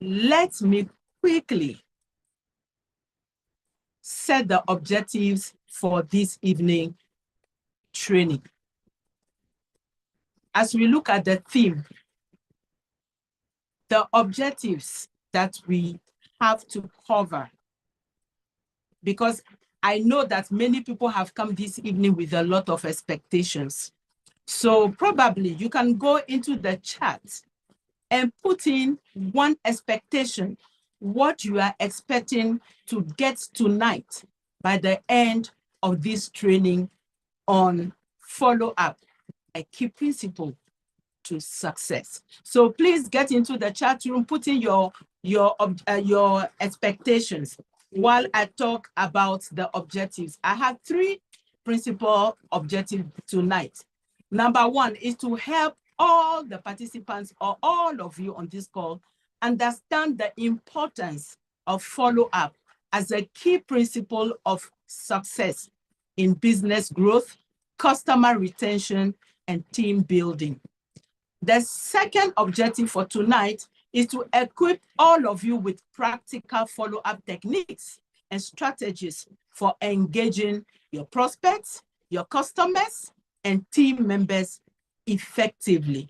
let me quickly set the objectives for this evening training. As we look at the theme, the objectives that we have to cover, because I know that many people have come this evening with a lot of expectations. So probably you can go into the chat and put in one expectation, what you are expecting to get tonight by the end of this training on follow-up, a key principle to success. So please get into the chat room, put in your expectations while I talk about the objectives. I have 3 principal objectives tonight. Number 1 is to help all the participants or all of you on this call understand the importance of follow-up as a key principle of success in business growth, customer retention, and team building. The second objective for tonight is to equip all of you with practical follow-up techniques and strategies for engaging your prospects, your customers, and team members effectively.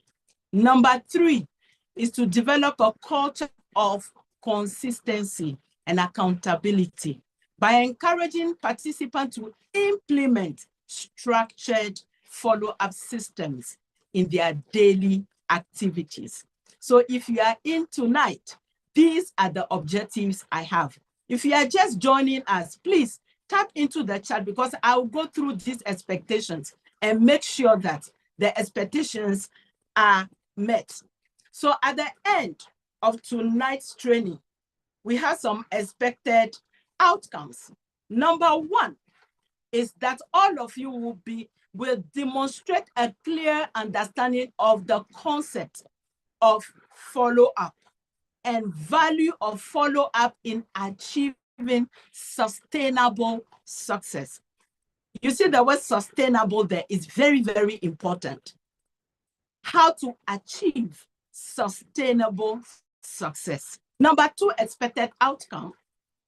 Number 3 is to develop a culture of consistency and accountability by encouraging participants to implement structured follow-up systems in their daily activities. So if you are in tonight, these are the objectives I have. If you are just joining us, please tap into the chat because I'll go through these expectations and make sure that the expectations are met. So at the end of tonight's training, we have some expected outcomes. Number 1 is that all of you will demonstrate a clear understanding of the concept of follow-up and value of follow-up in achieving sustainable success. You see the word sustainable there is very, very important. How to achieve sustainable success. Number 2 expected outcome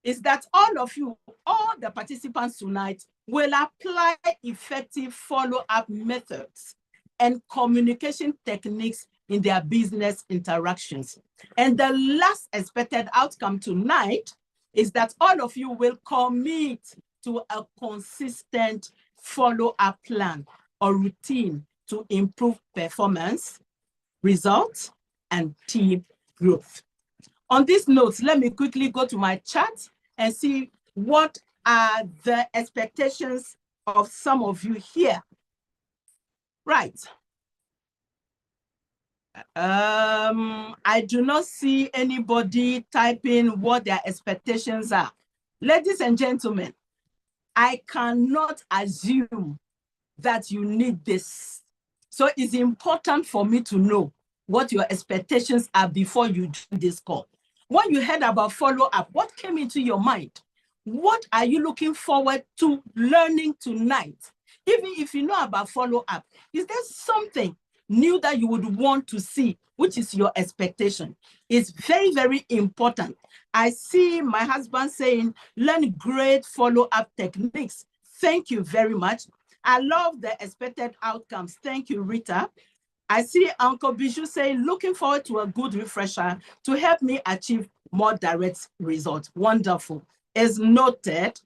is that all of you, all the participants tonight, will apply effective follow-up methods and communication techniques in their business interactions. And the last expected outcome tonight is that all of you will commit to a consistent follow-up plan or routine to improve performance, results, and team growth. On this note, let me quickly go to my chat and see what are the expectations of some of you here. Right. I do not see anybody typing what their expectations are. Ladies and gentlemen, I cannot assume that you need this. So it's important for me to know what your expectations are before you do this call. When you heard about follow-up, what came into your mind? What are you looking forward to learning tonight? Even if you know about follow-up, is there something new that you would want to see, which is your expectation? It's very, very important. I see my husband saying, learn great follow-up techniques. Thank you very much. I love the expected outcomes. Thank you, Rita. I see Uncle Bijoue saying, looking forward to a good refresher to help me achieve more direct results. Wonderful. Is noted.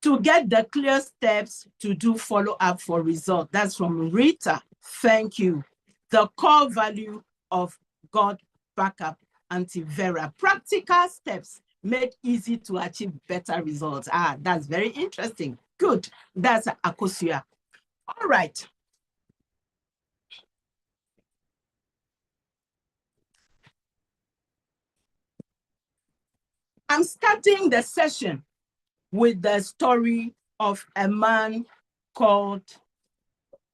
To get the clear steps to do follow-up for results. That's from Rita. Thank you. The core value of Gotbackup anti-Vera. Practical steps made easy to achieve better results. That's very interesting. Good. That's Akosia. All right. I'm starting the session with the story of a man called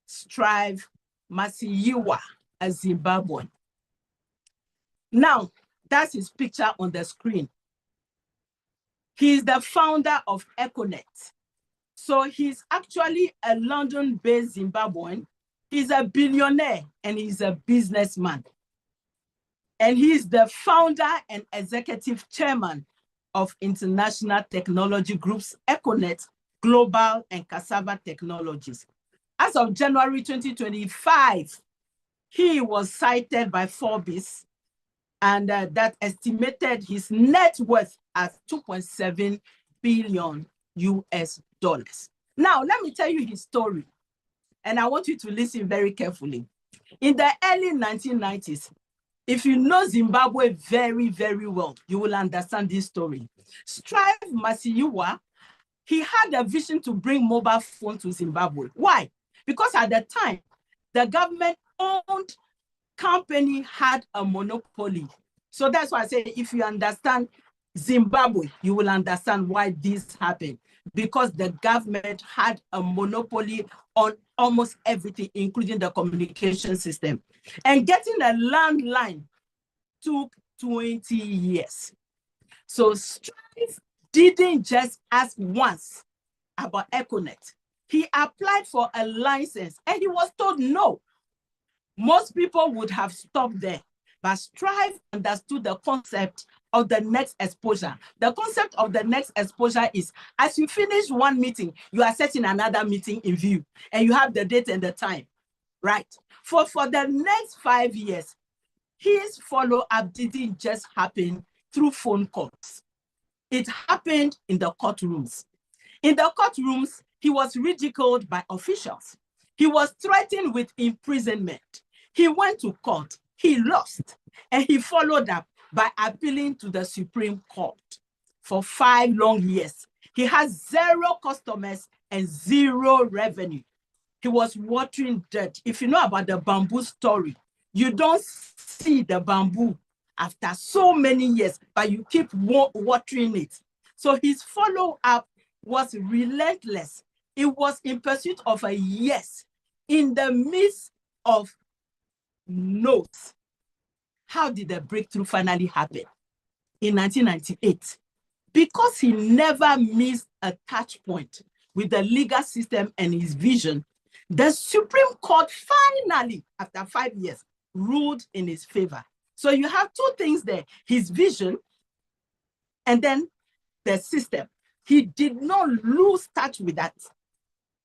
Strive Masiyiwa, a Zimbabwean. Now, that's his picture on the screen. He's the founder of Econet. So he's actually a London-based Zimbabwean. He's a billionaire and he's a businessman. And he's the founder and executive chairman of international technology groups, Econet, Global, and Cassava Technologies. As of January 2025, he was cited by Forbes, and that estimated his net worth as 2.7 billion US dollars. Now, let me tell you his story, and I want you to listen very carefully. In the early 1990s, if you know Zimbabwe very, very well, you will understand this story. Strive Masiyiwa, he had a vision to bring mobile phone to Zimbabwe. Why? Because at the time, the government-owned company had a monopoly. So that's why I say, if you understand Zimbabwe, you will understand why this happened. Because the government had a monopoly on almost everything, including the communication system. And getting a landline took 20 years. So Strive didn't just ask once about Econet. He applied for a license and he was told no. Most people would have stopped there, but Strive understood the concept of the next exposure. The concept of the next exposure is, as you finish one meeting, you are setting another meeting in view, and you have the date and the time, right? For the next 5 years, his follow-up didn't just happen through phone calls. It happened in the courtrooms. In the courtrooms, he was ridiculed by officials. He was threatened with imprisonment. He went to court, he lost, and he followed up by appealing to the Supreme Court. For 5 long years, he has 0 customers and 0 revenue. He was watering dirt. If you know about the bamboo story, you don't see the bamboo after so many years, but you keep watering it. So his follow-up was relentless. It was in pursuit of a yes in the midst of no's. How did the breakthrough finally happen? In 1998, because he never missed a touch point with the legal system and his vision, the Supreme Court finally, after 5 years, ruled in his favor. So you have 2 things there, his vision and then the system. He did not lose touch with that.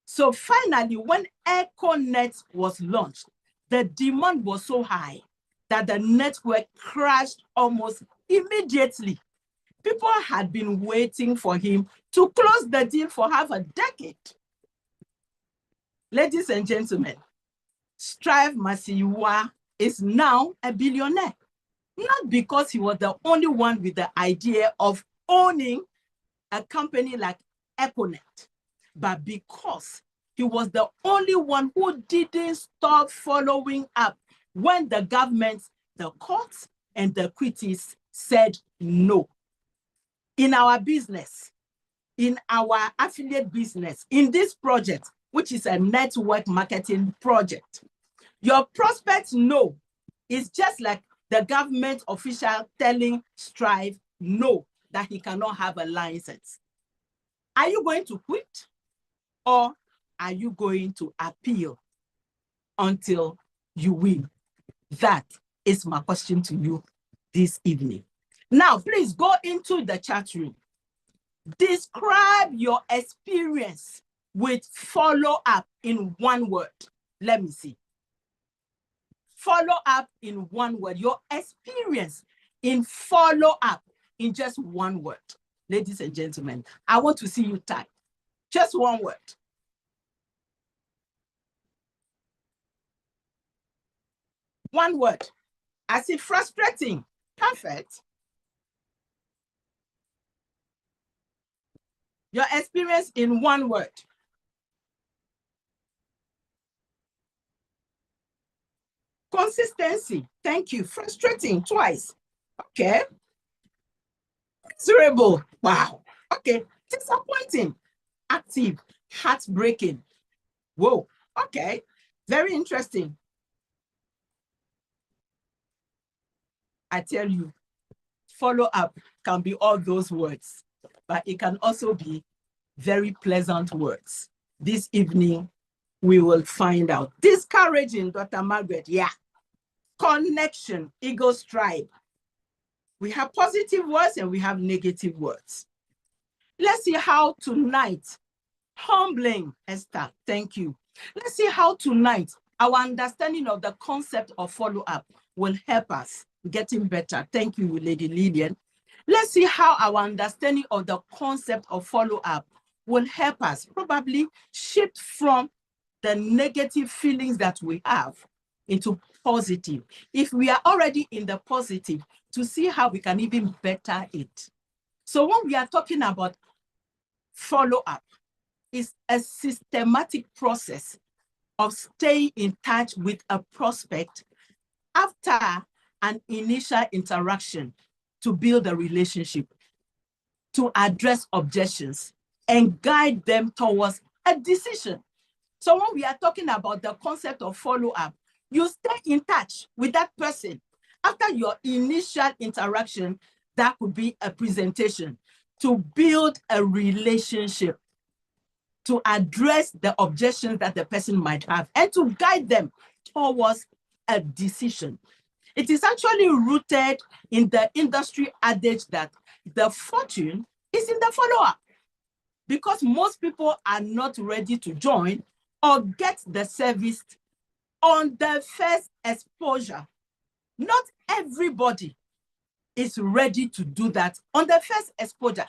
So finally, when Econet was launched, the demand was so high that the network crashed almost immediately. People had been waiting for him to close the deal for half a decade. Ladies and gentlemen, Strive Masiyiwa is now a billionaire, not because he was the only one with the idea of owning a company like Econet, but because he was the only one who didn't stop following up when the government, the courts, and the critics said no. In our business, in our affiliate business, in this project, which is a network marketing project, your prospects know it's just like the government official telling Strive no, that he cannot have a license. Are you going to quit, or are you going to appeal until you win? That is my question to you this evening. Now, please go into the chat room. Describe your experience with follow-up in 1 word. Let me see. Follow-up in 1 word. Your experience in follow-up in just 1 word. Ladies and gentlemen, I want to see you type. Just 1 word. One word. I see frustrating. Perfect. Your experience in 1 word. Consistency. Thank you. Frustrating. Twice. Okay. Miserable. Wow. Okay. Disappointing. Active. Heartbreaking. Whoa. Okay. Very interesting. I tell you, follow-up can be all those words, but it can also be very pleasant words. This evening, we will find out. Discouraging, Dr. Margaret, yeah. Connection, equals tribe. We have positive words and we have negative words. Let's see how tonight, humbling, Esther, thank you. Let's see how tonight our understanding of the concept of follow-up will help us getting better. Thank you, Lady Lillian. Let's see how our understanding of the concept of follow-up will help us probably shift from the negative feelings that we have into positive. If we are already in the positive, to see how we can even better it. So when we are talking about follow-up, it's a systematic process of staying in touch with a prospect after an initial interaction to build a relationship, to address objections, and guide them towards a decision. So when we are talking about the concept of follow-up, you stay in touch with that person after your initial interaction. That could be a presentation, to build a relationship, to address the objections that the person might have, and to guide them towards a decision. It is actually rooted in the industry adage that the fortune is in the follow-up, because most people are not ready to join or get the service on the first exposure. Not everybody is ready to do that on the first exposure.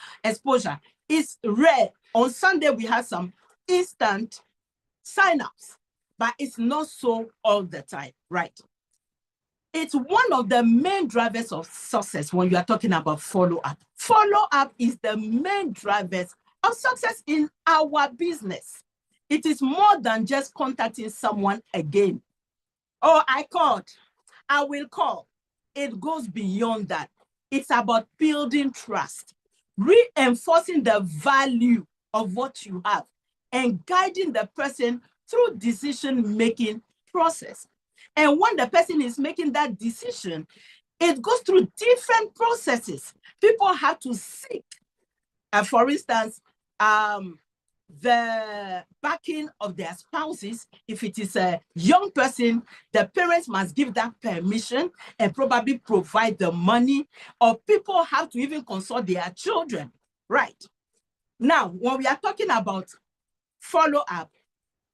Is rare. On Sunday, we had some instant signups, but it's not so all the time, right? It's one of the main drivers of success when you are talking about follow-up. Follow-up is the main drivers of success in our business. It is more than just contacting someone again. Oh, I called, I will call. It goes beyond that. It's about building trust, reinforcing the value of what you have, and guiding the person through decision-making process. And when the person is making that decision, it goes through different processes. People have to seek, for instance, the backing of their spouses. If it is a young person, the parents must give that permission and probably provide the money, or people have to even consult their children, right? Now, when we are talking about follow-up,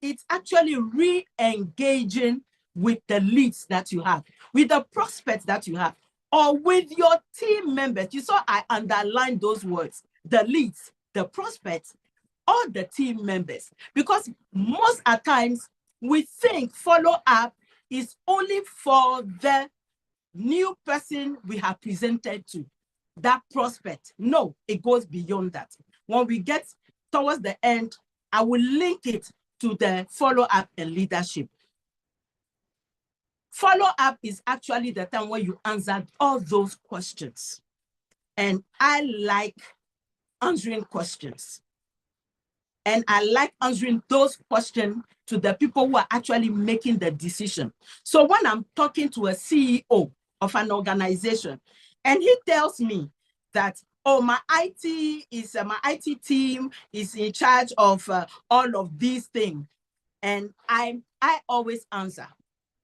it's actually re-engaging with the leads that you have, with the prospects that you have, or with your team members. You saw I underlined those words, the leads, the prospects, or the team members, because most at times we think follow-up is only for the new person we have presented to, that prospect. No, it goes beyond that. When we get towards the end, I will link it to the follow-up and leadership. Follow-up is actually the time where you answered all those questions. And I like answering questions. And I like answering those questions to the people who are actually making the decision. So when I'm talking to a CEO of an organization, and he tells me that, oh, my IT team is in charge of all of these things, and I always answer,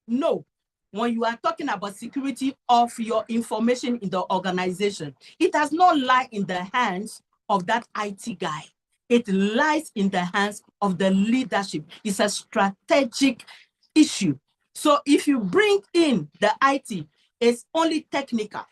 no. When you are talking about security of your information in the organization, it does not lie in the hands of that IT guy. It lies in the hands of the leadership. It's a strategic issue. So if you bring in the IT, it's only technical,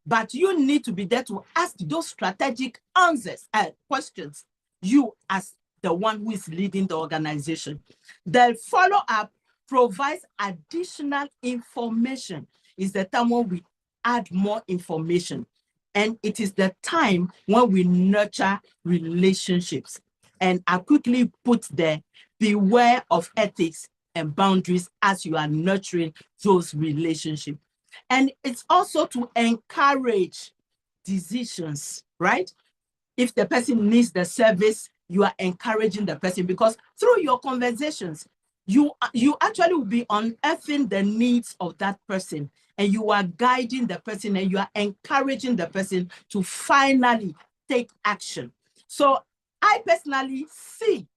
but you need to be there to ask those strategic answers and questions, you as the one who is leading the organization. The follow-up provides additional information. It's the time when we add more information. And it is the time when we nurture relationships. And I quickly put there, beware of ethics and boundaries as you are nurturing those relationships. And it's also to encourage decisions, right? If the person needs the service, you are encouraging the person, because through your conversations, you actually will be unearthing the needs of that person, and you are guiding the person, and you are encouraging the person to finally take action. So I personally see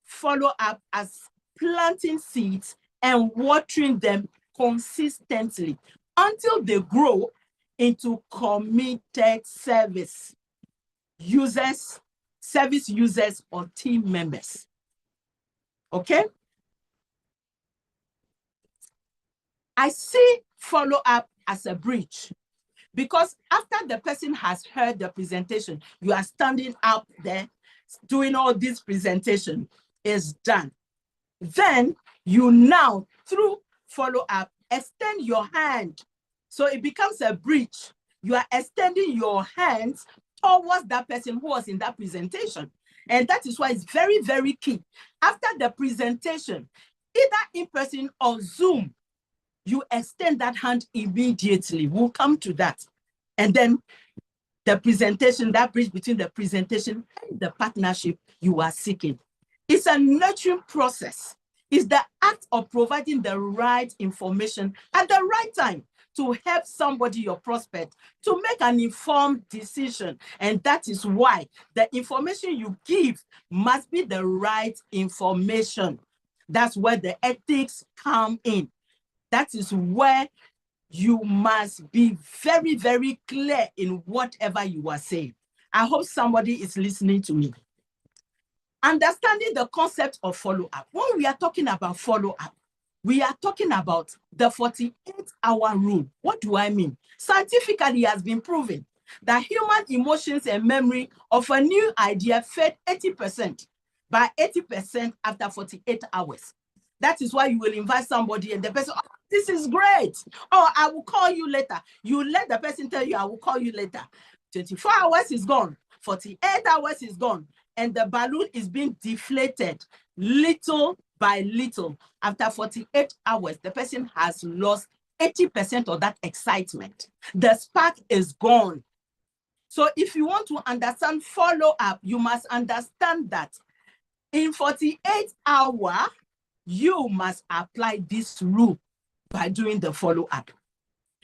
follow-up as planting seeds and watering them consistently until they grow into committed service users, or team members. Okay? I see follow-up as a bridge, because after the person has heard the presentation, you are standing up there doing all this presentation is done. Then you now, through follow-up, extend your hand. So it becomes a bridge. You are extending your hands towards that person who was in that presentation. And that is why it's very, very key. After the presentation, either in person or Zoom, you extend that hand immediately. We'll come to that. And then the presentation, that bridge between the presentation and the partnership you are seeking. It's a nurturing process. It's the act of providing the right information at the right time to help somebody, your prospect, to make an informed decision. And that is why the information you give must be the right information. That's where the ethics come in. That is where you must be very, very clear in whatever you are saying. I hope somebody is listening to me. Understanding the concept of follow-up. When we are talking about follow-up, we are talking about the 48-hour rule. What do I mean? Scientifically, it has been proven that human emotions and memory of a new idea fade 80%, by 80% after 48 hours. That is why you will invite somebody and the person, oh, this is great. Oh, I will call you later. You let the person tell you, I will call you later. 24 hours is gone. 48 hours is gone. And the balloon is being deflated little by little. After 48 hours, the person has lost 80% of that excitement. The spark is gone. So if you want to understand follow-up, you must understand that in 48 hours, you must apply this rule by doing the follow-up.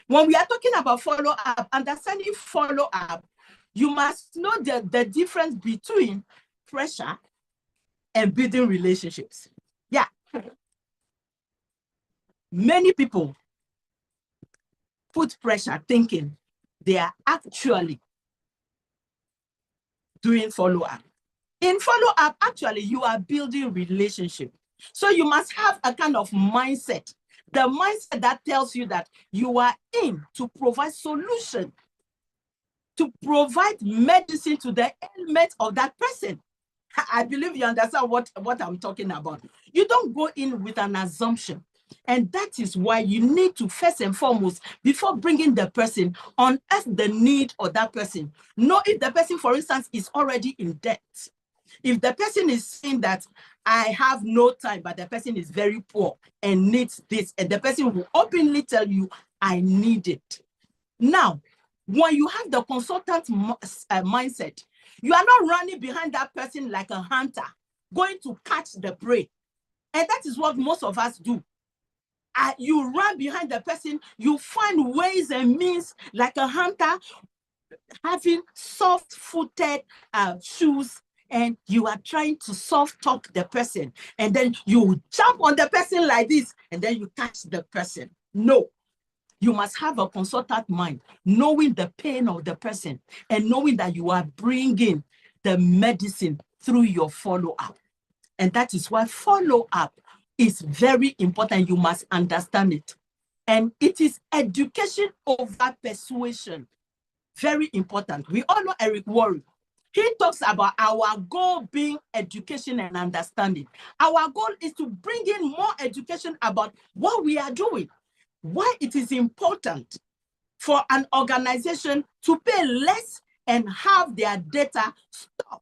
When we are talking about follow-up, understanding follow-up, you must know the difference between pressure and building relationships. Yeah. Many people put pressure thinking they are actually doing follow-up. In follow-up, actually, you are building relationship. So you must have a kind of mindset, the mindset that tells you that you are in to provide solution, to provide medicine to the ailment of that person. I believe you understand what I'm talking about. You don't go in with an assumption. And that is why you need to, first and foremost, before bringing the person, unearth the need of that person. Know if the person, for instance, is already in debt. If the person is saying that I have no time, but the person is very poor and needs this, and the person will openly tell you, I need it. Now, when you have the consultant mindset, you are not running behind that person like a hunter, going to catch the prey. And that is what most of us do. You run behind the person, you find ways and means like a hunter, having soft-footed shoes, and you are trying to soft talk the person, and then you jump on the person like this, and then you catch the person. No, you must have a consultant mind, knowing the pain of the person and knowing that you are bringing the medicine through your follow-up. And that is why follow-up is very important. You must understand it. And it is education over persuasion. Very important. We all know Eric Worre. He talks about our goal being education and understanding. Our goal is to bring in more education about what we are doing, why it is important for an organization to pay less and have their data stored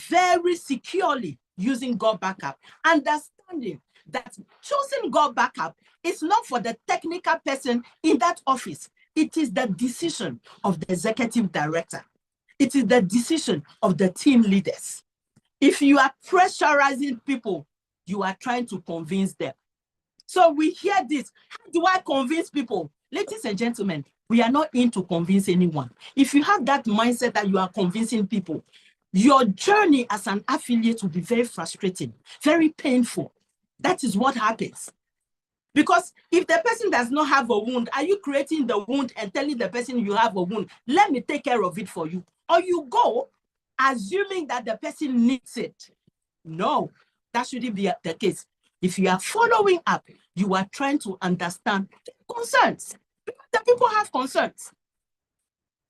very securely using Gotbackup. Understanding that choosing Gotbackup is not for the technical person in that office. It is the decision of the executive director. It is the decision of the team leaders. If you are pressurizing people, you are trying to convince them. So we hear this. How do I convince people? Ladies and gentlemen, we are not in to convince anyone. If you have that mindset that you are convincing people, your journey as an affiliate will be very frustrating, very painful. That is what happens. Because if the person does not have a wound, are you creating the wound and telling the person you have a wound, let me take care of it for you? Or you go assuming that the person needs it. No, that shouldn't be the case. If you are following up, you are trying to understand concerns. The people have concerns.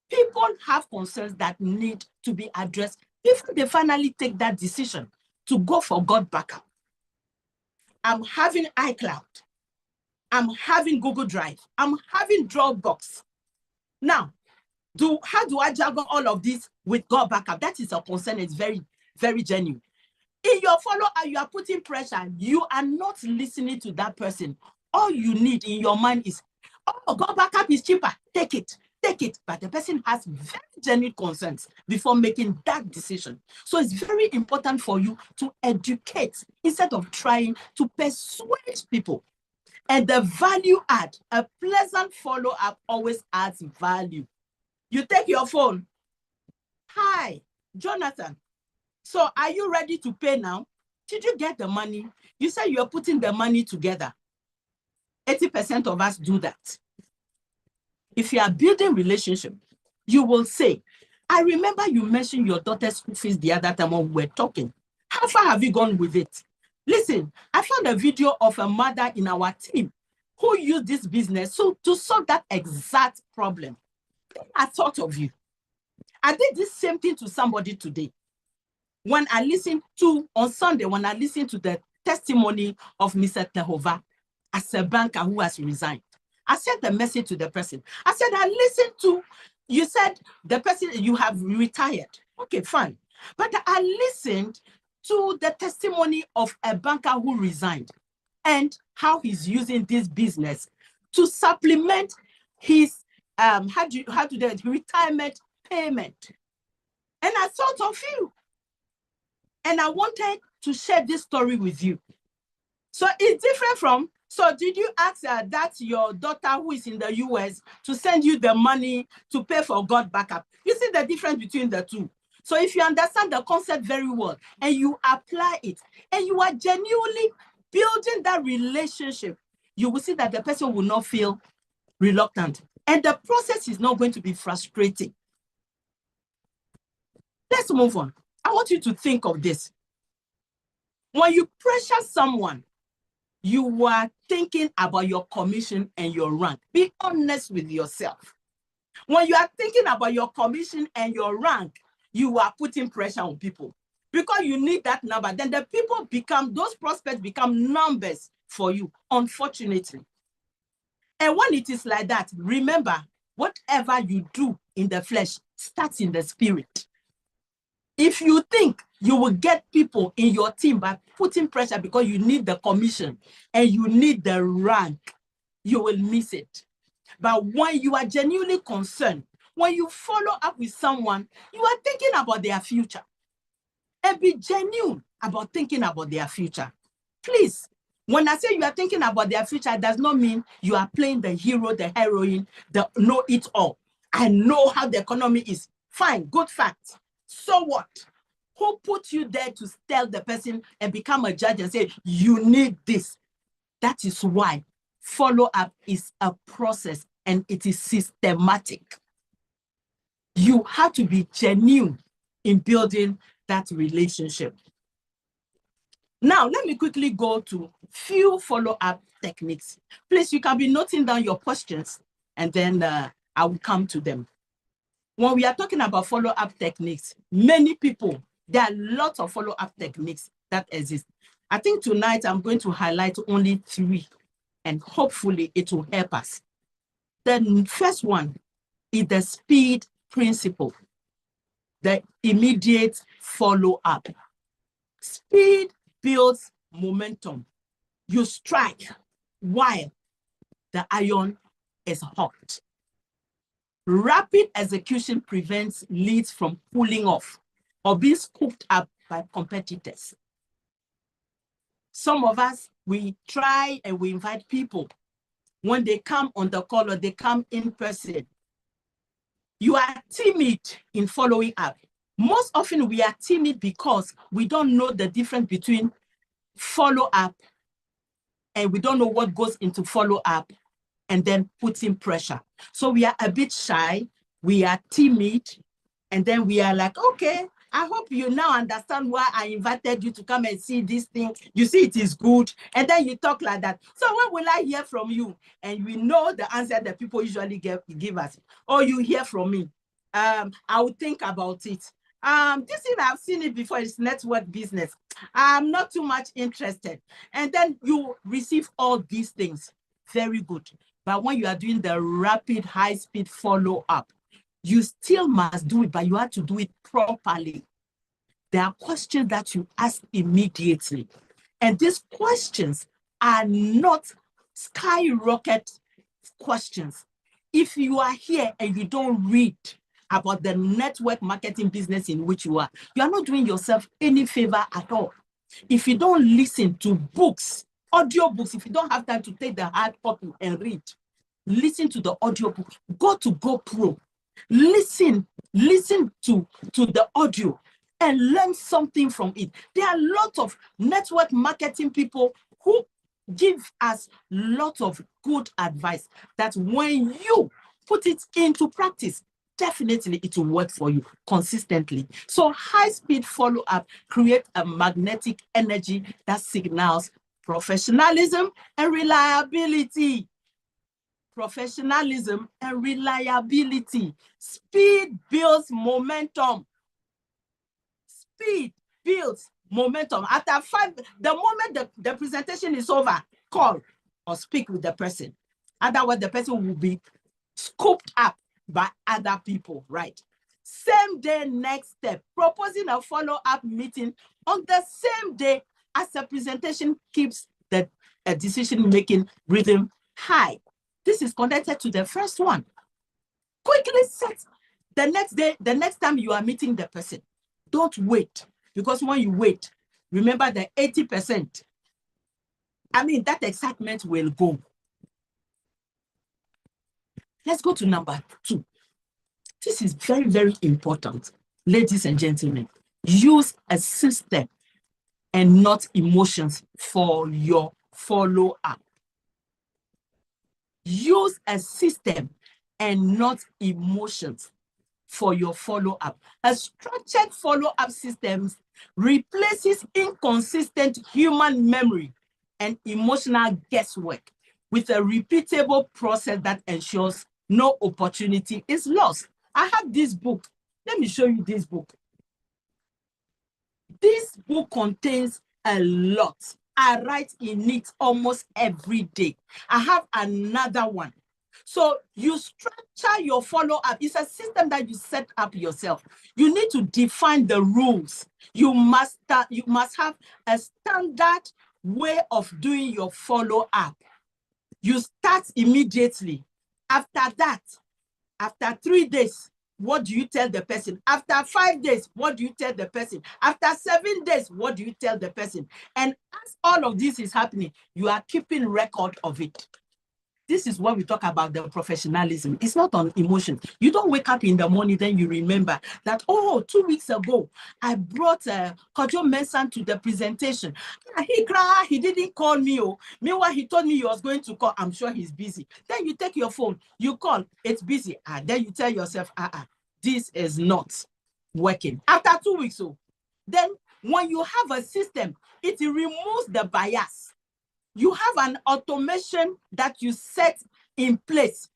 People have concerns that need to be addressed before they finally take that decision to go for Gotbackup. I'm having iCloud. I'm having Google Drive. I'm having Dropbox. Now, how do I juggle all of this with Gotbackup? That is a concern. It's very, very genuine. In your follow-up, you are putting pressure. You are not listening to that person. All you need in your mind is, oh, Gotbackup is cheaper. Take it. Take it. But the person has very genuine concerns before making that decision. So it's very important for you to educate instead of trying to persuade people. And the value add, a pleasant follow-up always adds value. You take your phone. Hi, Jonathan. So are you ready to pay now? Did you get the money? You said you're putting the money together. 80% of us do that. If you are building relationship, you will say, I remember you mentioned your daughter's school fees the other time when we were talking. How far have you gone with it? Listen, I found a video of a mother in our team who used this business to solve that exact problem. I thought of you. I did this same thing to somebody today. When I listened to, on Sunday, when I listened to the testimony of Mr. Tehova as a banker who has resigned, I sent a message to the person. I said, I listened to, you said the person, you have retired. Okay, fine. But I listened to the testimony of a banker who resigned and how he's using this business to supplement his retirement payment. And I thought of you. And I wanted to share this story with you. So it's different from, so did you ask that your daughter who is in the US to send you the money to pay for Gotbackup? You see the difference between the two. So if you understand the concept very well and you apply it and you are genuinely building that relationship, you will see that the person will not feel reluctant. And the process is not going to be frustrating. Let's move on. I want you to think of this. When you pressure someone, you are thinking about your commission and your rank. Be honest with yourself. When you are thinking about your commission and your rank, you are putting pressure on people because you need that number. Then the people become, those prospects become numbers for you, unfortunately. And when it is like that, remember, whatever you do in the flesh starts in the spirit. If you think you will get people in your team by putting pressure because you need the commission and you need the rank, you will miss it. But when you are genuinely concerned, when you follow up with someone, you are thinking about their future. And be genuine about thinking about their future. Please, when I say you are thinking about their future, it does not mean you are playing the hero, the heroine, the know-it-all. I know how the economy is. Fine, good fact. So what? Who put you there to tell the person and become a judge and say, you need this? That is why follow-up is a process and it is systematic. You have to be genuine in building that relationship. Now, let me quickly go to few follow-up techniques. Please, you can be noting down your questions and then I will come to them. When we are talking about follow-up techniques, many people, there are lots of follow-up techniques that exist. I think tonight I'm going to highlight only 3, and hopefully it will help us. The first one is the speed principle, the immediate follow-up. Speed builds momentum. You strike while the iron is hot. Rapid execution prevents leads from cooling off or being scooped up by competitors. Some of us, we try and we invite people. When they come on the call or they come in person, you are timid in following up. Most often we are timid because we don't know the difference between follow-up and we don't know what goes into follow-up and then putting pressure. So we are a bit shy, we are timid, and then we are like, okay, I hope you now understand why I invited you to come and see this thing. You see, it is good. And then you talk like that. So when will I hear from you? And we know the answer that people usually give us. Oh, you hear from me. I will think about it. This thing, I've seen it before, it's network business. I'm not too much interested. And then you receive all these things. Very good. But when you are doing the rapid, high-speed follow-up, you still must do it, but you have to do it properly. There are questions that you ask immediately. And these questions are not skyrocket questions. If you are here and you don't read about the network marketing business in which you are not doing yourself any favor at all. If you don't listen to books, audio books, if you don't have time to take the hard copy and read, listen to the audio book. Go to GoPro. Listen to the audio and learn something from it. There are lots of network marketing people who give us lots of good advice that when you put it into practice, definitely it will work for you consistently. So high-speed follow-up creates a magnetic energy that signals professionalism and reliability. Professionalism and reliability. Speed builds momentum. Speed builds momentum. After 5, the moment the presentation is over, call or speak with the person. Otherwise, the person will be scooped up by other people, right? Same day, next step, proposing a follow-up meeting on the same day as the presentation keeps the decision-making rhythm high. This is connected to the first one. Quickly set the next day, the next time you are meeting the person. Don't wait, because when you wait, remember the 80%. That excitement will go. Let's go to number 2. This is very, very important. Ladies and gentlemen, use a system and not emotions for your follow-up. Use a system and not emotions for your follow-up. A structured follow-up system replaces inconsistent human memory and emotional guesswork with a repeatable process that ensures no opportunity is lost. I have this book. Let me show you this book. This book contains a lot. I write in it almost every day. I have another one. So you structure your follow-up. It's a system that you set up yourself. You need to define the rules. You must have a standard way of doing your follow-up. You start immediately. After that, after 3 days, what do you tell the person? After 5 days, what do you tell the person? After 7 days, what do you tell the person? And as all of this is happening, you are keeping record of it. This is what we talk about, the professionalism. It's not on emotion. You don't wake up in the morning, then you remember that, oh, 2 weeks ago, I brought Kojo Mensan to the presentation. He cried, he didn't call me. Oh. Meanwhile, he told me he was going to call. I'm sure he's busy. Then you take your phone, you call, it's busy. Then you tell yourself, this is not working. After 2 weeks, then when you have a system, it removes the bias. You have an automation that you set in place.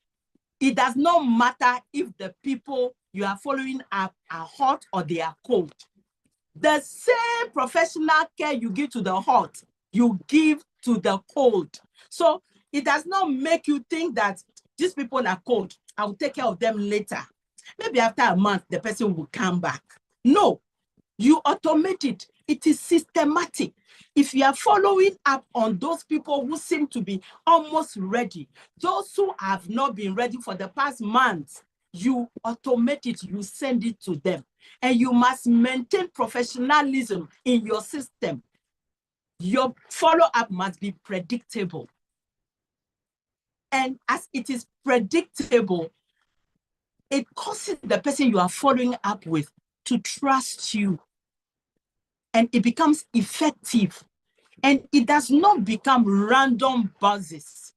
It does not matter if the people you are following up are hot or they are cold. The same professional care you give to the hot, you give to the cold. So it does not make you think that these people are cold. I will take care of them later. Maybe after a month, the person will come back. No, you automate it. It is systematic. If you are following up on those people who seem to be almost ready, those who have not been ready for the past months, you automate it, you send it to them. And you must maintain professionalism in your system. Your follow-up must be predictable. And as it is predictable, it causes the person you are following up with to trust you. And it becomes effective And it does not become random buzzes.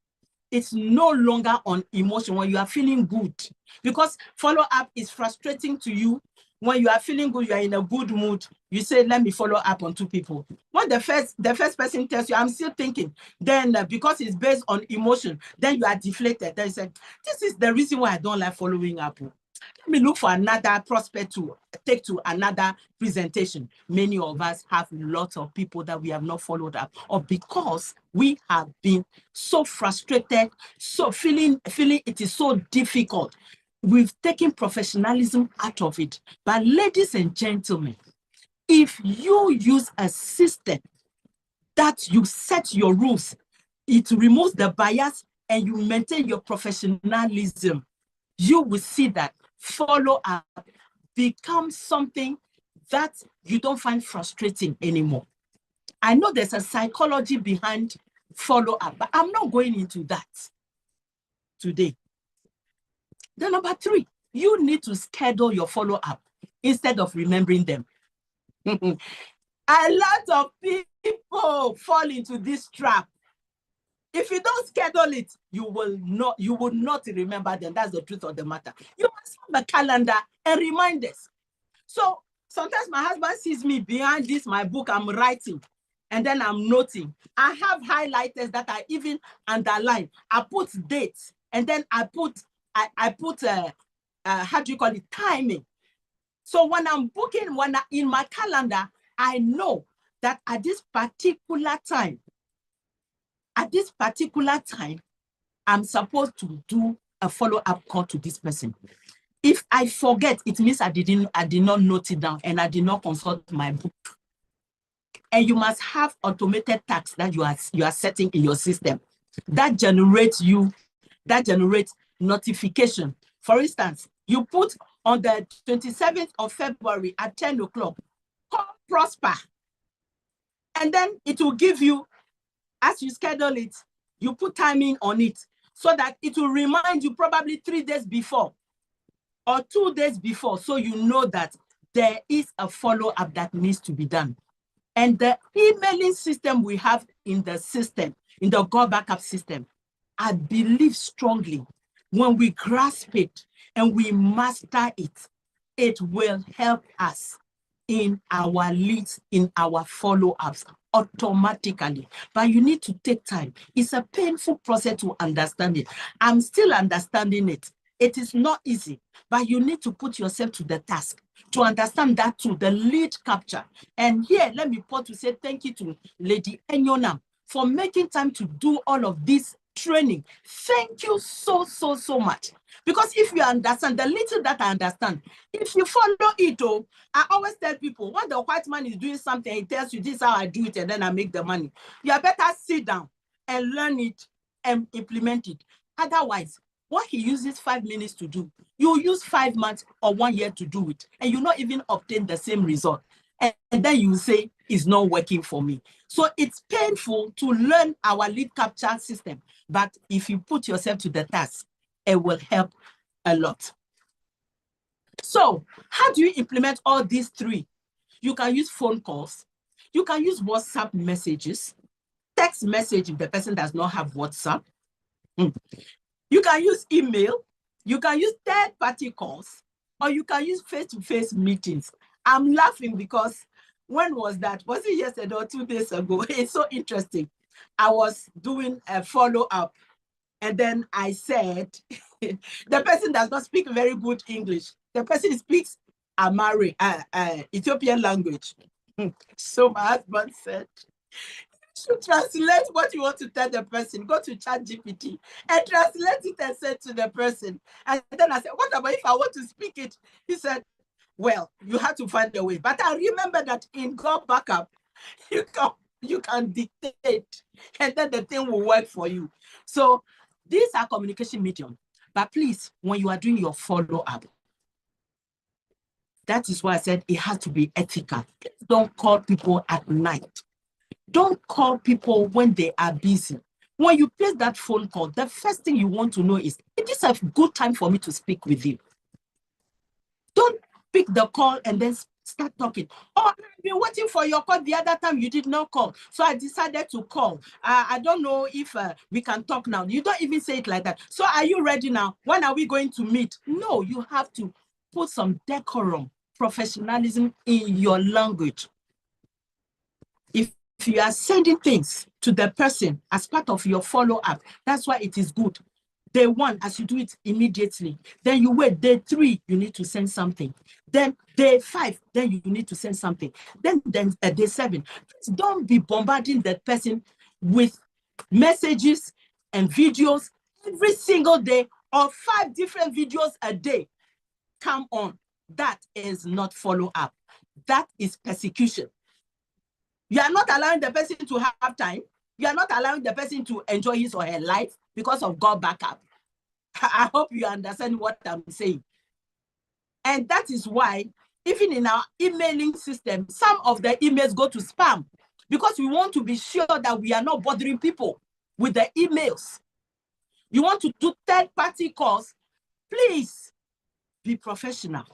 It's no longer on emotion when you are feeling good, because follow-up is frustrating to you. When you are feeling good, you are in a good mood, you say, let me follow up on 2 people. When the first person tells you, I'm still thinking, then because it's based on emotion, then you are deflated. Then you say, this is the reason why I don't like following up. Let me look for another prospect to take to another presentation. Many of us have lots of people that we have not followed up, or because we have been so frustrated, so feeling it is so difficult. We've taken professionalism out of it. But ladies and gentlemen, if you use a system that you set your rules, it removes the bias and you maintain your professionalism, you will see that follow-up becomes something that you don't find frustrating anymore. I know there's a psychology behind follow-up, but I'm not going into that today. Then number 3, you need to schedule your follow-up instead of remembering them. A lot of people fall into this trap. If you don't schedule it, you will not remember them. That's the truth of the matter. You must have a calendar and reminders. So sometimes my husband sees me behind my book I'm writing, and then I'm noting. I have highlighters that I even underline. I put dates, and then I put how do you call it, timing. So when I'm booking, in my calendar, I know that at this particular time, I'm supposed to do a follow-up call to this person. If I forget, it means I did not note it down and I did not consult my book. And you must have automated tasks that you are setting in your system that generates notification. For instance, you put on the 27th of February at 10 o'clock, call Prosper. And then it will give you, as you schedule it, you put timing on it so that it will remind you probably 3 days before or 2 days before, so you know that there is a follow-up that needs to be done. And the emailing system we have in the system, in the Gotbackup system, I believe strongly when we grasp it and we master it, it will help us in our leads, in our follow-ups automatically. But you need to take time. It's a painful process to understand it. I'm still understanding it. It is not easy, but you need to put yourself to the task to understand that too, the lead capture. And here, let me pause to say thank you to Lady Enyonam for making time to do all of this training. Thank you so much. Because if you understand the little that I understand, if you follow it, I always tell people, when the white man is doing something, he tells you this is how I do it, and then I make the money. You better sit down and learn it and implement it. Otherwise, what he uses 5 minutes to do, you use 5 months or 1 year to do it, and you not even obtain the same result. And then you say, it's not working for me. So it's painful to learn our lead capture system. But if you put yourself to the task, it will help a lot. So how do you implement all these 3? You can use phone calls. You can use WhatsApp messages, text message if the person does not have WhatsApp. You can use email. You can use third-party calls, or you can use face-to-face meetings. I'm laughing because when was that? Was it yesterday or 2 days ago? It's so interesting. I was doing a follow-up, and then I said, the person does not speak very good English. The person speaks Amharic, Ethiopian language. So my husband said, to translate what you want to tell the person, go to ChatGPT and translate it and send to the person. And then I said, what about if I want to speak it? He said, well, you have to find a way. But I remember that in Gotbackup, you can dictate, and then the thing will work for you. So these are communication mediums. But please, when you are doing your follow-up, that is why I said it has to be ethical. Don't call people at night. Don't call people when they are busy. When you place that phone call, the first thing you want to know is, it is a good time for me to speak with you. Don't pick the call and then Start talking. Oh, I've been waiting for your call the other time. You did not call. So I decided to call. I don't know if we can talk now. You don't even say it like that. So are you ready now? When are we going to meet? No, you have to put some decorum, professionalism in your language. If you are sending things to the person as part of your follow-up, that's why it is good. Day 1, as you do it immediately, then you wait. Day 3, you need to send something. Then day 5, then you need to send something. Then day 7, don't be bombarding that person with messages and videos every single day, or 5 different videos a day. Come on, that is not follow-up. That is persecution. You are not allowing the person to have time. You are not allowing the person to enjoy his or her life because of Gotbackup. I hope you understand what I'm saying. And that is why, even in our emailing system, some of the emails go to spam, because we want to be sure that we are not bothering people with the emails. You want to do third-party calls, please be professional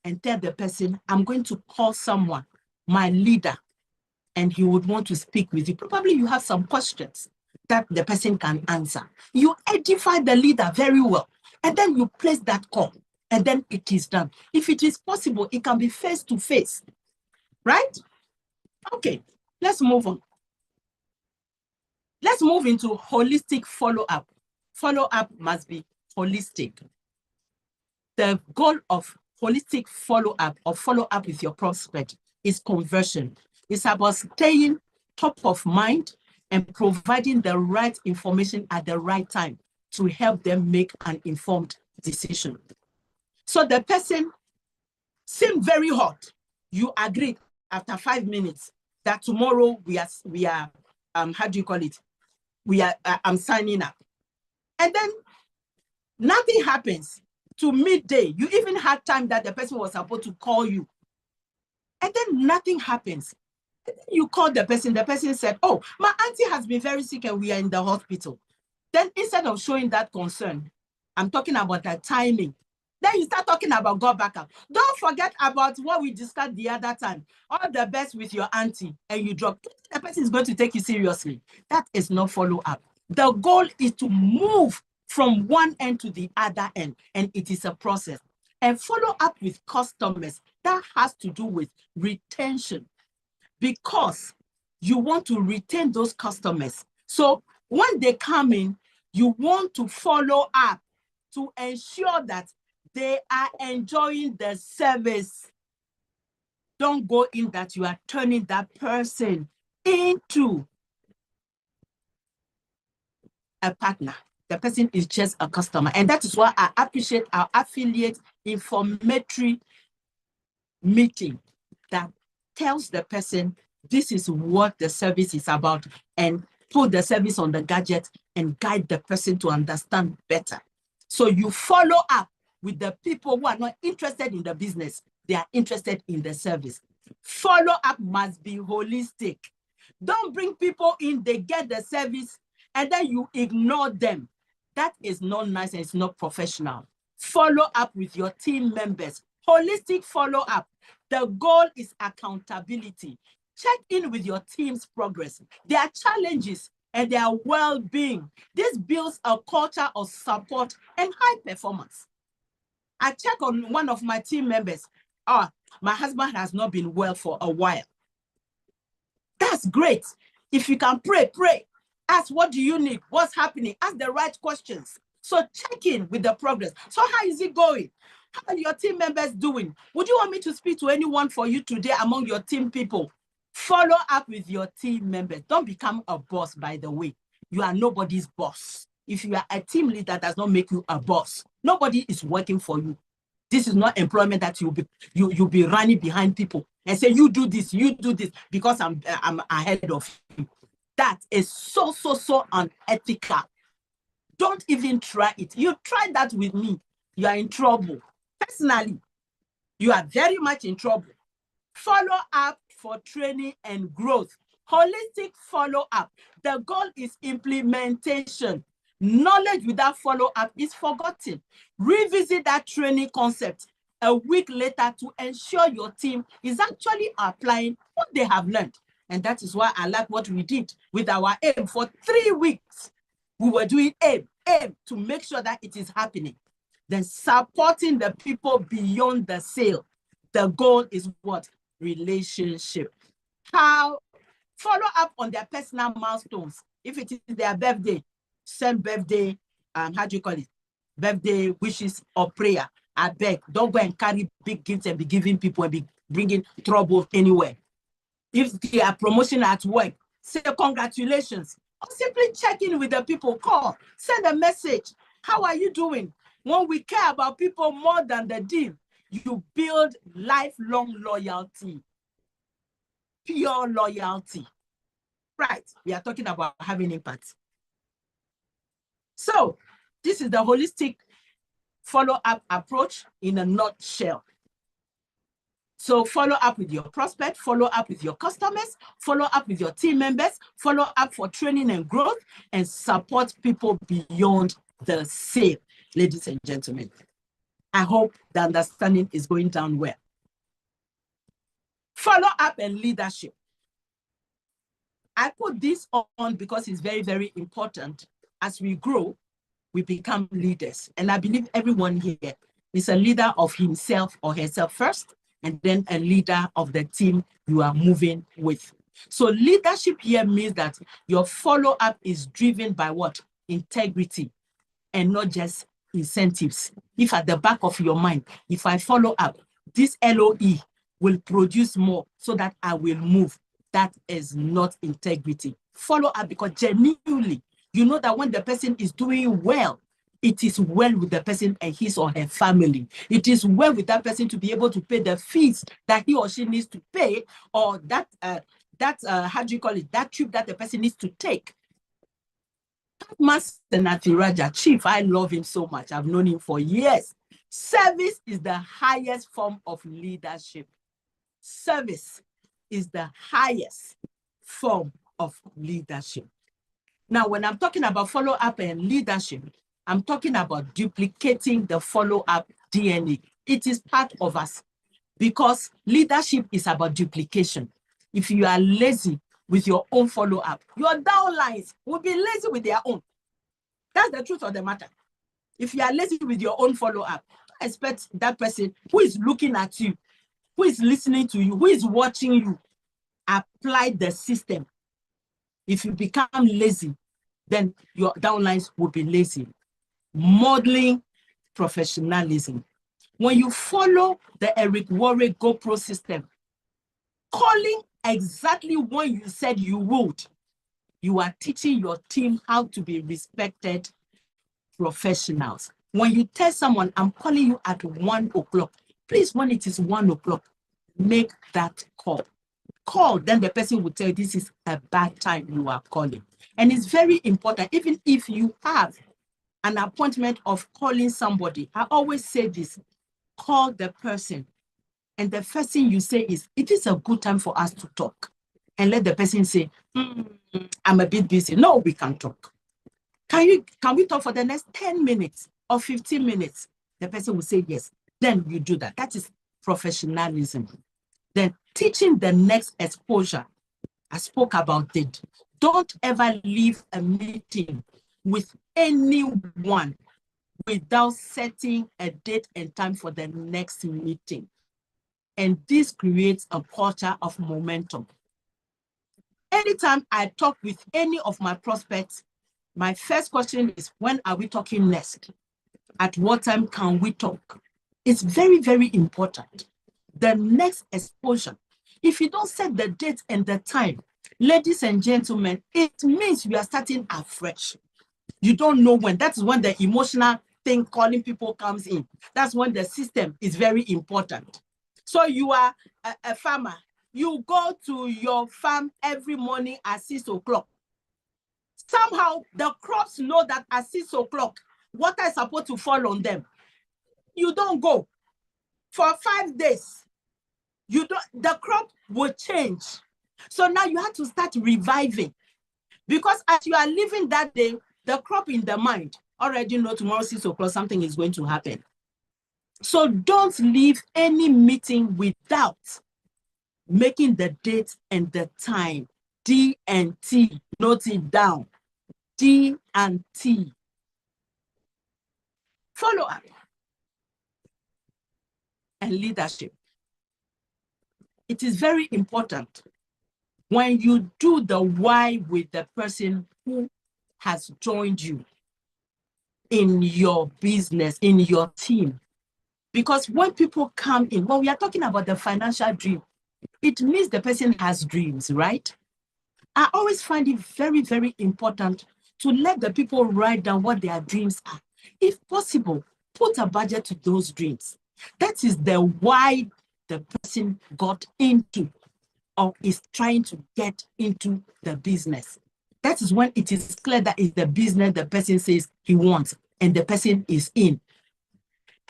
and tell the person, I'm going to call someone, my leader, and he would want to speak with you. Probably you have some questions that the person can answer. You edify the leader very well, and then you place that call, and then it is done. If it is possible, it can be face-to-face, right? Okay, let's move on. Let's move into holistic follow-up. Follow-up must be holistic. The goal of holistic follow-up or follow-up with your prospect is conversion. It's about staying top of mind and providing the right information at the right time to help them make an informed decision. So the person seemed very hot. You agreed after 5 minutes that tomorrow we are how do you call it? I'm signing up. And then nothing happens to midday. You even had time that the person was supposed to call you. And then nothing happens. You call the person said, oh, my auntie has been very sick and we are in the hospital. Then instead of showing that concern, I'm talking about that timing. Then you start talking about Gotbackup. Don't forget about what we discussed the other time. All the best with your auntie, and you drop. The person is going to take you seriously. That is not follow-up. The goal is to move from one end to the other end, and it is a process. And follow up with customers, that has to do with retention, because you want to retain those customers. So when they come in, you want to follow up to ensure that they are enjoying the service. Don't go in that you are turning that person into a partner. The person is just a customer. And that is why I appreciate our affiliate informatory meeting that tells the person this is what the service is about, and put the service on the gadget and guide the person to understand better. So you follow up with the people who are not interested in the business. They are interested in the service. Follow up must be holistic. Don't bring people in, they get the service, and then you ignore them. That is not nice and it's not professional. Follow up with your team members. Holistic follow up. The goal is accountability. Check in with your team's progress, their challenges, and their well-being. This builds a culture of support and high performance. I check on one of my team members. Oh, my husband has not been well for a while. That's great. If you can pray, pray. Ask, what do you need? What's happening? Ask the right questions. So check in with the progress. So how is it going? How are your team members doing? Would you want me to speak to anyone for you today among your team people? Follow up with your team members. Don't become a boss, by the way. You are nobody's boss. If you are a team leader, that does not make you a boss. Nobody is working for you. This is not employment that you'll be running behind people and say, you do this, because I'm ahead of you. That is so unethical. Don't even try it. You try that with me, you are in trouble. Personally, you are very much in trouble. Follow up for training and growth. Holistic follow up. The goal is implementation. Knowledge without follow up is forgotten. Revisit that training concept a week later to ensure your team is actually applying what they have learned. And that is why I like what we did with our aim. For 3 weeks, we were doing aim to make sure that it is happening. Then supporting the people beyond the sale. The goal is what? Relationship. How? Follow up on their personal milestones. If it is their birthday, send birthday, birthday wishes or prayer. I beg, don't go and carry big gifts and be giving people and be bringing trouble anywhere. If they are promotion at work, say congratulations. Or simply check in with the people, call, send a message. How are you doing? When we care about people more than the deal, you build lifelong loyalty, pure loyalty. Right, we are talking about having impact. So this is the holistic follow-up approach in a nutshell. So follow up with your prospect, follow up with your customers, follow up with your team members, follow up for training and growth, and support people beyond the sale, ladies and gentlemen. I hope the understanding is going down well. Follow up and leadership. I put this on because it's very, very important. As we grow, we become leaders. And I believe everyone here is a leader of himself or herself first, and then a leader of the team you are moving with. So leadership here means that your follow-up is driven by what? Integrity, and not just incentives. If at the back of your mind, if I follow up, this LOE will produce more so that I will move. That is not integrity. Follow up because genuinely, you know that when the person is doing well, it is well with the person and his or her family. It is well with that person to be able to pay the fees that he or she needs to pay, or that trip that the person needs to take. Master Natiraja, Chief, I love him so much. I've known him for years. Service is the highest form of leadership. Service is the highest form of leadership. Now, when I'm talking about follow-up and leadership, I'm talking about duplicating the follow-up DNA. It is part of us because leadership is about duplication. If you are lazy with your own follow-up, your downlines will be lazy with their own. That's the truth of the matter. If you are lazy with your own follow-up, expect that person who is looking at you, who is listening to you, who is watching you, apply the system. If you become lazy, then your downlines will be lazy. Modeling professionalism. When you follow the Eric Worre GoPro system, calling exactly when you said you would, you are teaching your team how to be respected professionals. When you tell someone, I'm calling you at 1 o'clock, please, when it is 1 o'clock, make that call. Call, then the person will tell you this is a bad time you are calling. And it's very important, even if you have an appointment of calling somebody, I always say this, call the person. And the first thing you say is, it is a good time for us to talk. And let the person say, I'm a bit busy. No, we can talk. Can we talk for the next 10 minutes or 15 minutes? The person will say yes. Then you do that. That is professionalism. Then teaching the next exposure. I spoke about it. Don't ever leave a meeting with anyone without setting a date and time for the next meeting. And this creates a culture of momentum. Anytime I talk with any of my prospects, my first question is, when are we talking next? At what time can we talk? It's very, very important. The next exposure. If you don't set the date and the time, ladies and gentlemen, it means we are starting afresh. You don't know when. That's when the emotional thing calling people comes in. That's when the system is very important. So you are a farmer. You go to your farm every morning at 6 o'clock. Somehow the crops know that at 6 o'clock, water is supposed to fall on them. You don't go. For 5 days, the crop will change. So now you have to start reviving. Because as you are living that day, the crop in the mind already know tomorrow 6 o'clock something is going to happen. So don't leave any meeting without making the date and the time. D and T, note it down. D and T. Follow up and leadership. It is very important when you do the why with the person who has joined you in your business, in your team. Because when people come in, when we are talking about the financial dream, it means the person has dreams, right? I always find it very, very important to let the people write down what their dreams are. If possible, put a budget to those dreams. That is the why the person got into or is trying to get into the business. That is when it is clear that it's the business the person says he wants and the person is in.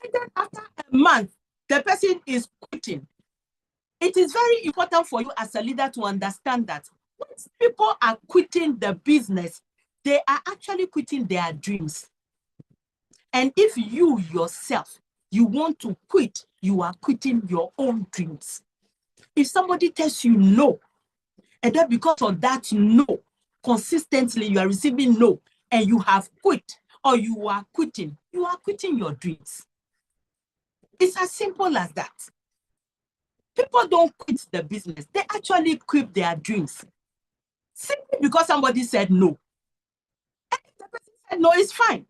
And then after a month, the person is quitting. It is very important for you as a leader to understand that once people are quitting the business, they are actually quitting their dreams. And if you yourself, you want to quit, you are quitting your own dreams. If somebody tells you no, and then because of that no, consistently you are receiving no, and you have quit or you are quitting your dreams. It's as simple as that. People don't quit the business. They actually quit their dreams. Simply because somebody said no. And if the person said no, it's fine.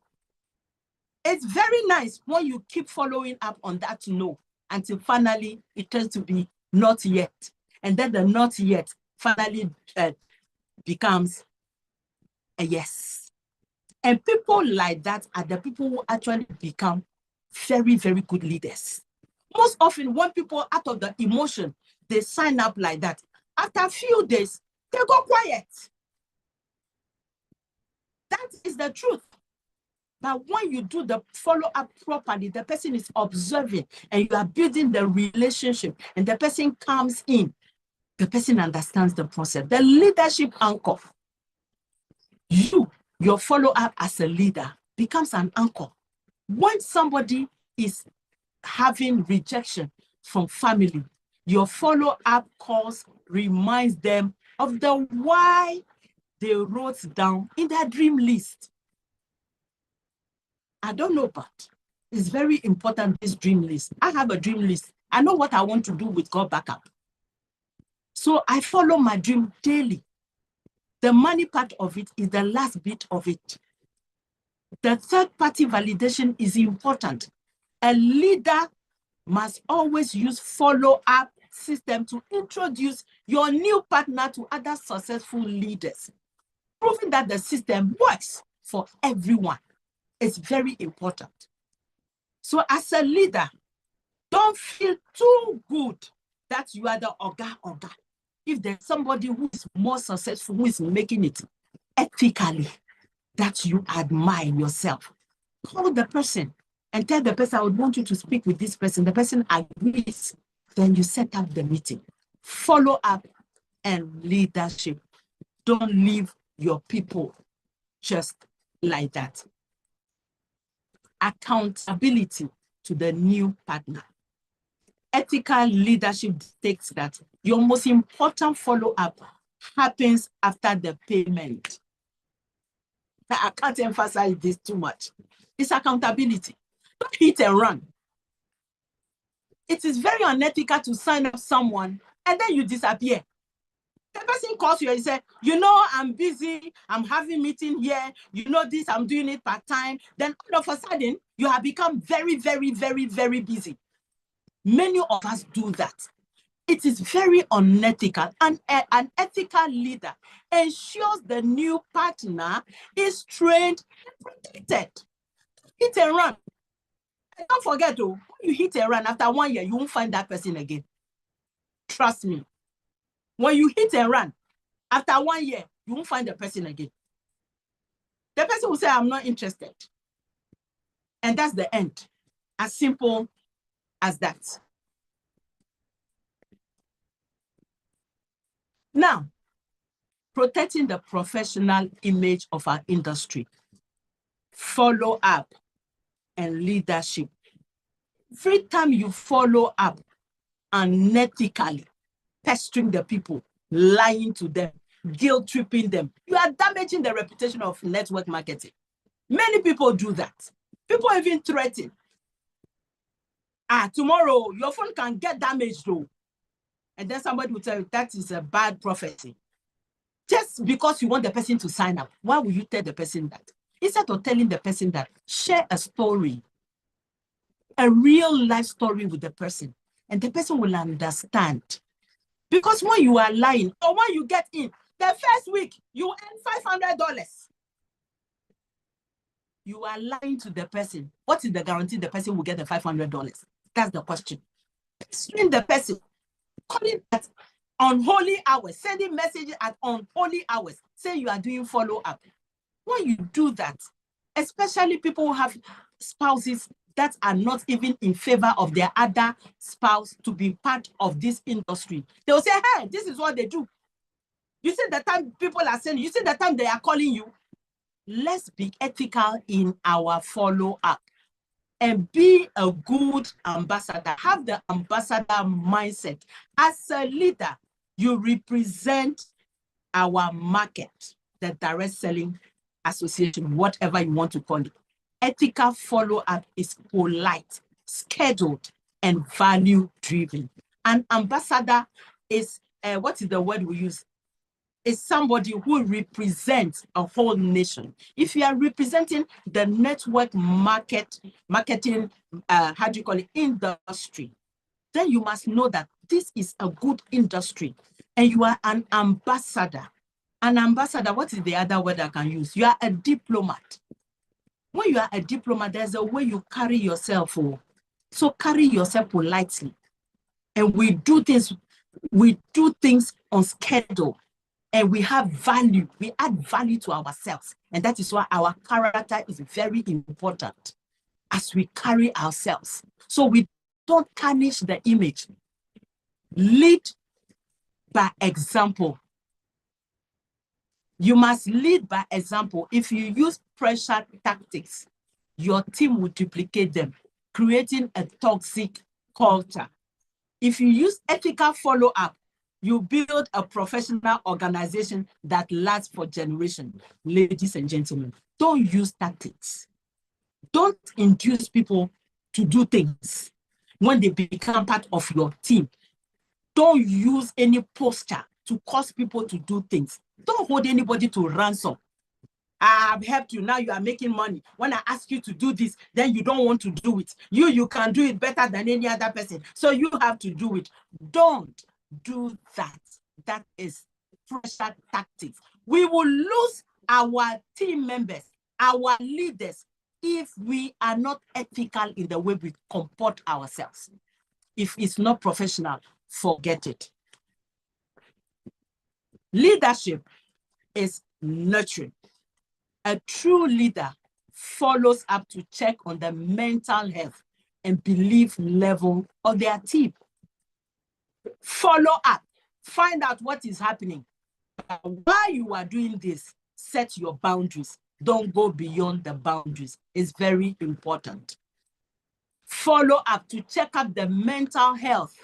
It's very nice when you keep following up on that no until finally it turns to be not yet. And then the not yet finally becomes a yes. And people like that are the people who actually become very, very good leaders. Most often, when people out of the emotion, they sign up like that. After a few days, they go quiet. That is the truth. But when you do the follow-up properly, the person is observing and you are building the relationship and the person comes in, the person understands the process. The leadership anchor. Your follow-up as a leader becomes an anchor. When somebody is having rejection from family, your follow-up calls reminds them of the why they wrote down in their dream list. I don't know, but it's very important, this dream list. I have a dream list. I know what I want to do with Gotbackup. So I follow my dream daily. The money part of it is the last bit of it. The third-party validation is important. A leader must always use follow-up system to introduce your new partner to other successful leaders, proving that the system works for everyone. It's very important. So as a leader, don't feel too good that you are the oga. If there's somebody who is more successful, who is making it ethically, that you admire yourself, call the person and tell the person, I would want you to speak with this person. The person agrees. Then you set up the meeting. Follow up and leadership. Don't leave your people just like that. Accountability to the new partner. Ethical leadership dictates that your most important follow-up happens after the payment. I can't emphasize this too much. It's accountability. Don't hit and run. It is very unethical to sign up someone and then you disappear. The person calls you and says, you know, I'm busy, I'm having meeting here, you know this, I'm doing it part-time. Then all of a sudden, you have become very, very, very, very busy. Many of us do that. It is very unethical. And an ethical leader ensures the new partner is trained and protected. Hit and run. And don't forget, when you hit and run, after 1 year, you won't find that person again. Trust me. When you hit and run, after 1 year, you won't find the person again. The person will say, I'm not interested. And that's the end. As simple as that. Now, protecting the professional image of our industry. Follow up and leadership. Every time you follow up unethically, pestering the people, lying to them, guilt tripping them, you are damaging the reputation of network marketing. Many people do that. People even threaten. Tomorrow your phone can get damaged though. And then somebody will tell you that is a bad prophecy. Just because you want the person to sign up, why will you tell the person that? Instead of telling the person that, share a story, a real life story with the person, and the person will understand. Because when you are lying, or when you get in, the first week, you earn $500. You are lying to the person. What is the guarantee the person will get the $500? That's the question. Pestering the person, calling at unholy hours, sending messages at unholy hours, say you are doing follow-up. When you do that, especially people who have spouses that are not even in favor of their other spouse to be part of this industry, they will say, hey, this is what they do. You see the time people are saying, you see the time they are calling you. Let's be ethical in our follow-up and be a good ambassador. Have the ambassador mindset. As a leader, you represent our market, the direct selling association, whatever you want to call it. Ethical follow-up is polite, scheduled, and value-driven. An ambassador is, what is the word we use? Is somebody who represents a whole nation. If you are representing the network marketing, how do you call it, industry, then you must know that this is a good industry and you are an ambassador. An ambassador, what is the other word I can use? You are a diplomat. When you are a diplomat, there's a way you carry yourself. So carry yourself politely. And we do things on schedule. And we have value. We add value to ourselves. And that is why our character is very important as we carry ourselves. So we don't tarnish the image. Lead by example. You must lead by example. If you use pressure tactics, your team will duplicate them, creating a toxic culture. If you use ethical follow-up, you build a professional organization that lasts for generations. Ladies and gentlemen, don't use tactics. Don't induce people to do things when they become part of your team. Don't use any posture to cause people to do things. Don't hold anybody to ransom. I've helped you, now you are making money. When I ask you to do this, then you don't want to do it. You can do it better than any other person, so you have to do it. Don't do that. That is pressure tactics. We will lose our team members, our leaders, if we are not ethical in the way we comport ourselves. If it's not professional, forget it. Leadership is nurturing. A true leader follows up to check on the mental health and belief level of their team. Follow up, find out what is happening. While you are doing this, set your boundaries. Don't go beyond the boundaries. It's very important. Follow up to check up the mental health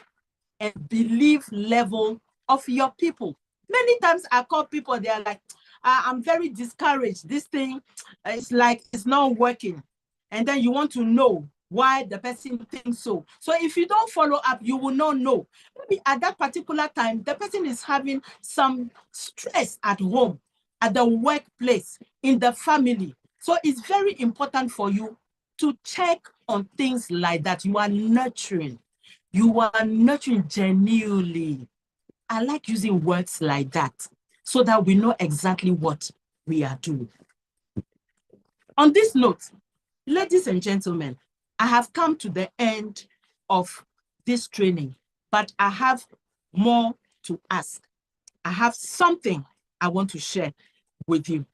and belief level of your people. Many times I call people, they are like, I'm very discouraged. This thing, it's like it's not working. And then you want to know why the person thinks so. So if you don't follow up, you will not know. Maybe at that particular time, the person is having some stress at home, at the workplace, in the family. So it's very important for you to check on things like that. You are nurturing. You are nurturing genuinely. I like using words like that so that we know exactly what we are doing. On this note, ladies and gentlemen, I have come to the end of this training, but I have more to ask. I have something I want to share with you.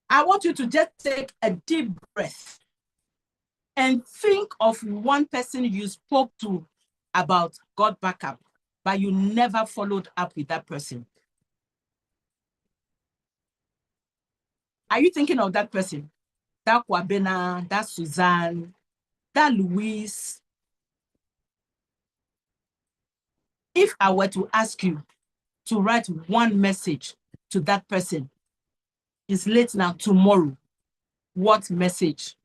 I want you to just take a deep breath and think of one person you spoke to about Gotbackup, but you never followed up with that person. Are you thinking of that person? That Kwabena, that Suzanne, that Louise? If I were to ask you to write one message to that person, it's late now, tomorrow, what message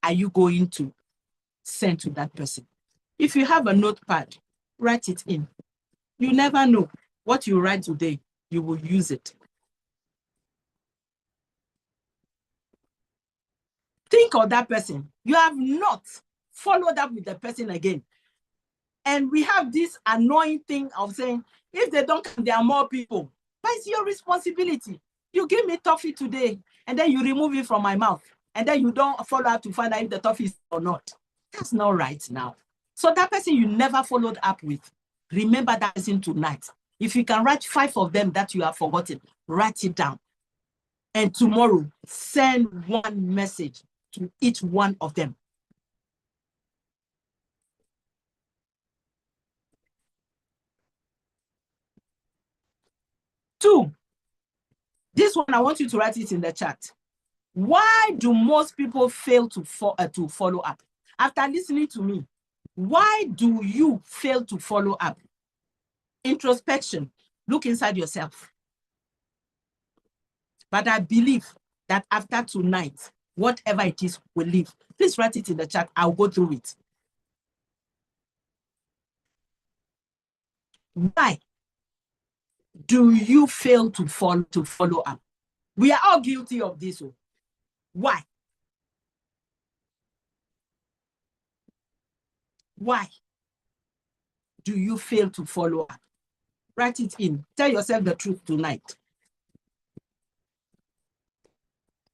are you going to send to that person? If you have a notepad, write it in. You never know what you write today, you will use it. Think of that person. You have not followed up with the person again. And we have this annoying thing of saying, if they don't come, there are more people. But it's your responsibility. You give me toffee today, and then you remove it from my mouth. And then you don't follow up to find out if the toffee is or not. That's not right now. So that person you never followed up with, remember that person tonight. If you can write 5 of them that you have forgotten, write it down. And tomorrow, send one message to each one of them. Two, this one, I want you to write it in the chat. Why do most people fail to follow up? After listening to me, why do you fail to follow up? Introspection, look inside yourself. But I believe that after tonight, whatever it is will leave. Please write it in the chat. I'll go through it. Why do you fail to follow up? We are all guilty of this. Why? Why do you fail to follow up? Write it in. Tell yourself the truth tonight.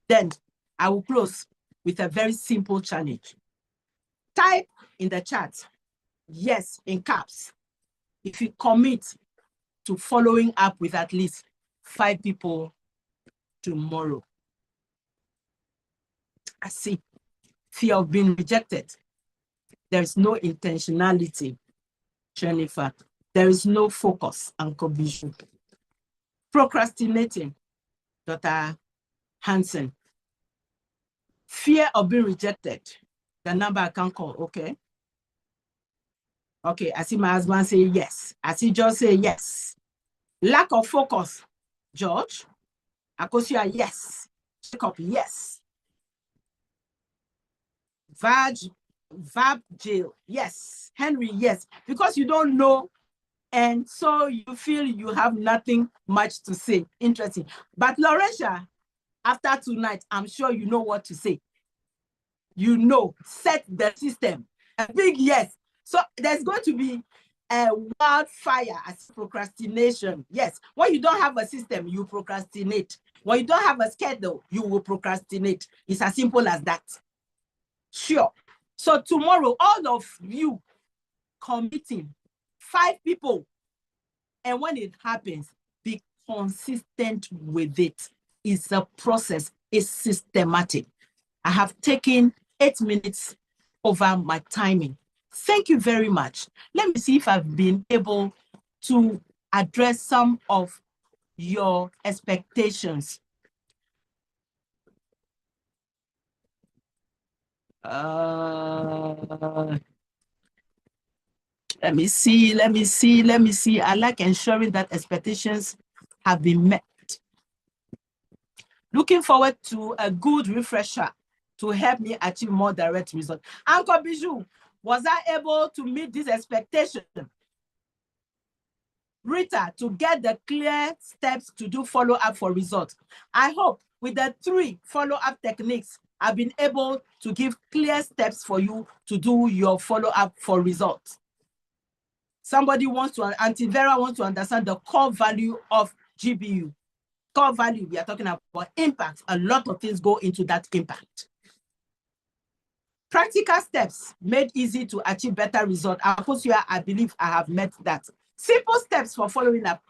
Then I will close with a very simple challenge. Type in the chat, yes, in caps, if you commit to following up with at least 5 people tomorrow. I see. Fear of being rejected. There is no intentionality, Jennifer. There is no focus, Uncle Bijoue. Procrastinating, Dr. Hansen. Fear of being rejected. The number I can call, okay? Okay, I see my husband say yes. I see George say yes. Lack of focus, George. Akosia, yes. Jacob, yes. Vab jail, yes. Henry, yes. Because you don't know, and so you feel you have nothing much to say. Interesting. But Laurentia, after tonight, I'm sure you know what to say. You know, set the system. A big yes. So there's going to be a wildfire as procrastination. Yes. When you don't have a system, you procrastinate. When you don't have a schedule, you will procrastinate. It's as simple as that. Sure. So tomorrow, all of you committing 5 people. And when it happens, be consistent with it. It's a process. It's systematic. I have taken 8 minutes over my timing. Thank you very much. Let me see if I've been able to address some of your expectations. Let me see. I like ensuring that expectations have been met. Looking forward to a good refresher to help me achieve more direct results. Uncle Bijoue, was I able to meet this expectation? Rita, to get the clear steps to do follow-up for results. I hope with the 3 follow-up techniques, I've been able to give clear steps for you to do your follow-up for results. Somebody wants to, Auntie Vera wants to understand the core value of GBU. Core value, we are talking about impact. A lot of things go into that impact. Practical steps made easy to achieve better results. I believe I have met that. Simple steps for following up.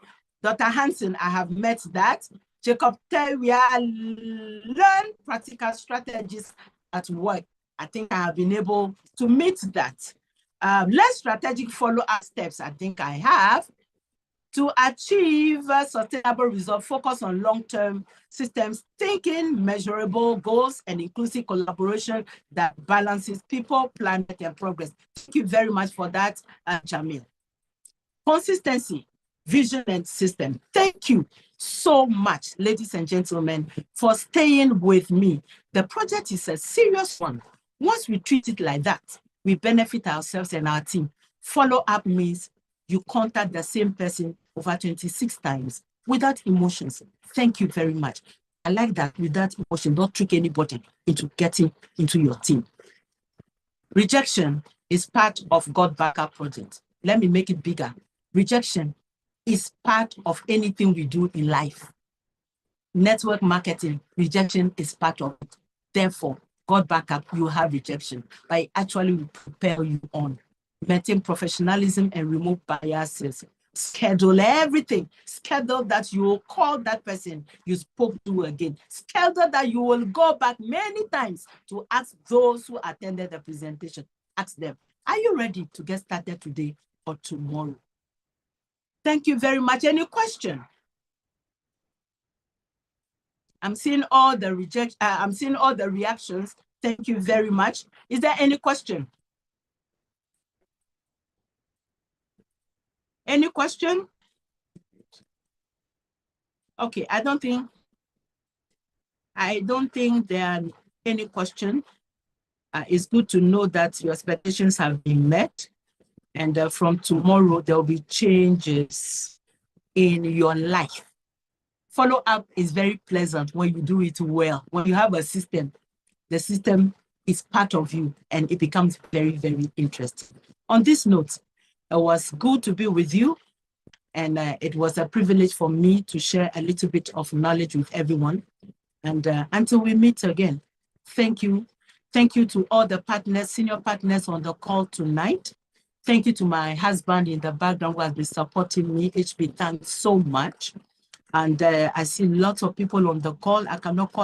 Dr. Hansen, I have met that. Jacob Terrier, learn practical strategies at work. I think I have been able to meet that. Less strategic follow-up steps, I think I have. To achieve sustainable results, focus on long-term systems thinking, measurable goals, and inclusive collaboration that balances people, planet, and progress. Thank you very much for that, Jamil. Consistency, vision, and system. Thank you so much, ladies and gentlemen, for staying with me. The project is a serious one. Once we treat it like that, we benefit ourselves and our team. Follow-up means you contact the same person over 26 times without emotions. Thank you very much. I like that, without emotion, don't trick anybody into getting into your team. Rejection is part of Gotbackup project. Let me make it bigger. Rejection is part of anything we do in life. Network marketing, rejection is part of it. Therefore, Gotbackup, you have rejection, but it actually will propel you on. Maintain professionalism and remove biases. Schedule everything. Schedule that you will call that person you spoke to again. Schedule that you will go back many times to ask those who attended the presentation. Ask them, are you ready to get started today or tomorrow? Thank you very much. Any question? I'm seeing all the I'm seeing all the reactions. Thank you very much. Is there any question? Any question? Okay, I don't think there are any question. It's good to know that your expectations have been met, and from tomorrow there will be changes in your life. Follow-up is very pleasant when you do it well. When you have a system, the system is part of you and it becomes very, very interesting. On this note, it was good to be with you, and it was a privilege for me to share a little bit of knowledge with everyone. And until we meet again, thank you. Thank you to all the partners, senior partners on the call tonight. Thank you to my husband in the background who has been supporting me. HB, thanks so much. And I see lots of people on the call. I cannot call